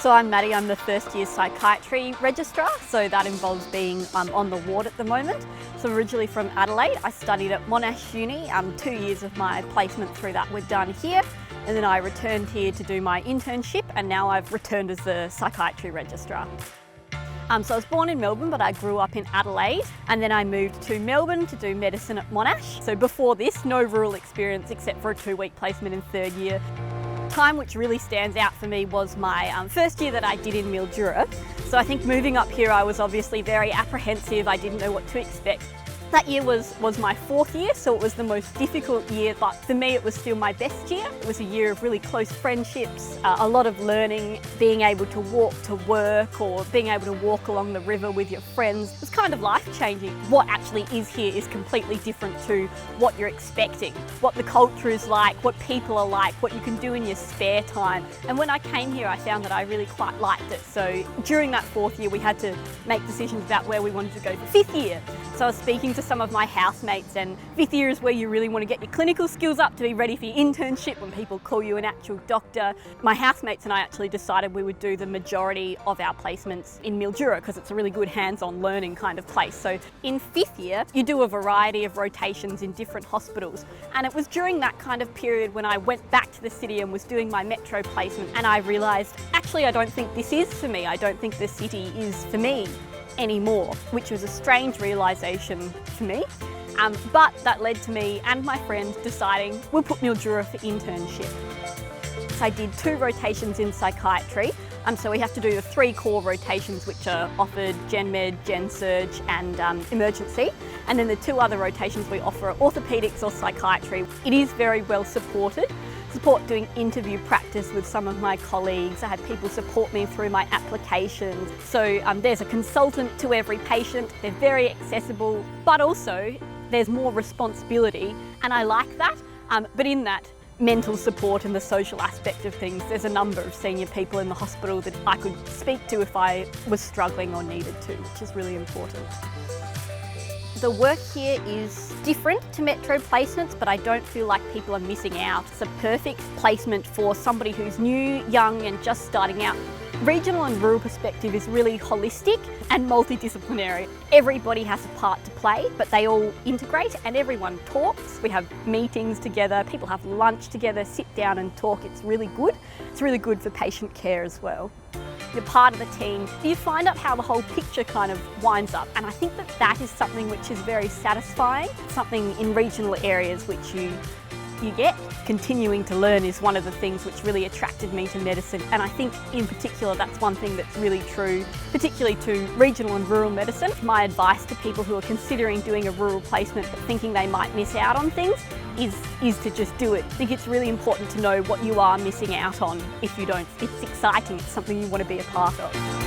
So I'm Maddie, I'm the first year psychiatry registrar, so that involves being on the ward at the moment. So originally from Adelaide, I studied at Monash Uni, 2 years of my placement through that were done here, and then I returned here to do my internship, and now I've returned as the psychiatry registrar. So I was born in Melbourne, but I grew up in Adelaide, and then I moved to Melbourne to do medicine at Monash. So before this, no rural experience except for a 2-week placement in third year. Time which really stands out for me was my first year that I did in Mildura. So I think moving up here I was obviously very apprehensive, I didn't know what to expect. That year was my 4th year, so it was the most difficult year, but for me it was still my best year. It was a year of really close friendships, a lot of learning, being able to walk to work or being able to walk along the river with your friends. It was kind of life-changing. What actually is here is completely different to what you're expecting, what the culture is like, what people are like, what you can do in your spare time. And when I came here I found that I really quite liked it. So during that 4th year we had to make decisions about where we wanted to go for 5th year. So I was speaking to some of my housemates, and 5th year is where you really want to get your clinical skills up to be ready for your internship when people call you an actual doctor. My housemates and I actually decided we would do the majority of our placements in Mildura because it's a really good hands-on learning kind of place. So in 5th year, you do a variety of rotations in different hospitals. And it was during that kind of period when I went back to the city and was doing my metro placement, and I realised, actually, I don't think this is for me. I don't think the city is for me anymore, which was a strange realisation for me. But that led to me and my friend deciding we'll put Mildura for internship. So I did 2 rotations in psychiatry. So we have to do the 3 core rotations which are offered: Gen Med, Gen Surg and emergency. And then the 2 other rotations we offer are orthopaedics or psychiatry. It is very well supported. Support doing interview practice with some of my colleagues. I had people support me through my applications. So there's a consultant to every patient. They're very accessible, but also there's more responsibility, and I like that. But in that, mental support and the social aspect of things, there's a number of senior people in the hospital that I could speak to if I was struggling or needed to, which is really important. The work here is different to metro placements, but I don't feel like people are missing out. It's a perfect placement for somebody who's new, young and just starting out. Regional and rural perspective is really holistic and multidisciplinary. Everybody has a part to play, but they all integrate and everyone talks. We have meetings together, people have lunch together, sit down and talk. It's really good. It's really good for patient care as well. You're part of the team, you find out how the whole picture kind of winds up, and I think that that is something which is very satisfying, something in regional areas which you get. Continuing to learn is one of the things which really attracted me to medicine, and I think in particular that's one thing that's really true, particularly to regional and rural medicine. My advice to people who are considering doing a rural placement but thinking they might miss out on things is to just do it. I think it's really important to know what you are missing out on if you don't. It's exciting, it's something you want to be a part of.